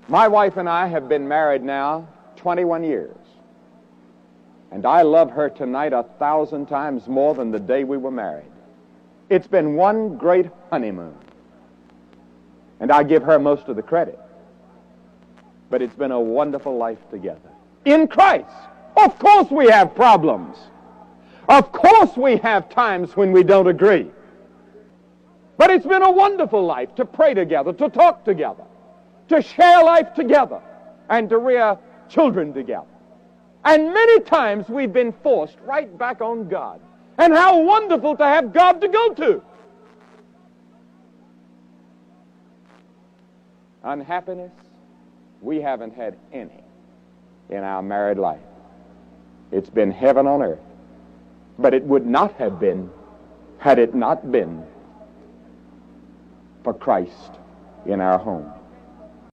My wife and I have been married now 21 years. And I love her tonight 1,000 times more than the day we were married. It's been one great honeymoon. And I give her most of the credit. But it's been a wonderful life together. In Christ. Of course we have problems. Of course we have times when we don't agree. But it's been a wonderful life to pray together, to talk together, to share life together, and to rear children together. And many times we've been forced right back on God. And how wonderful to have God to go to. Unhappiness, we haven't had any in our married life. It's been heaven on earth. But it would not have been had it not been for Christ in our home.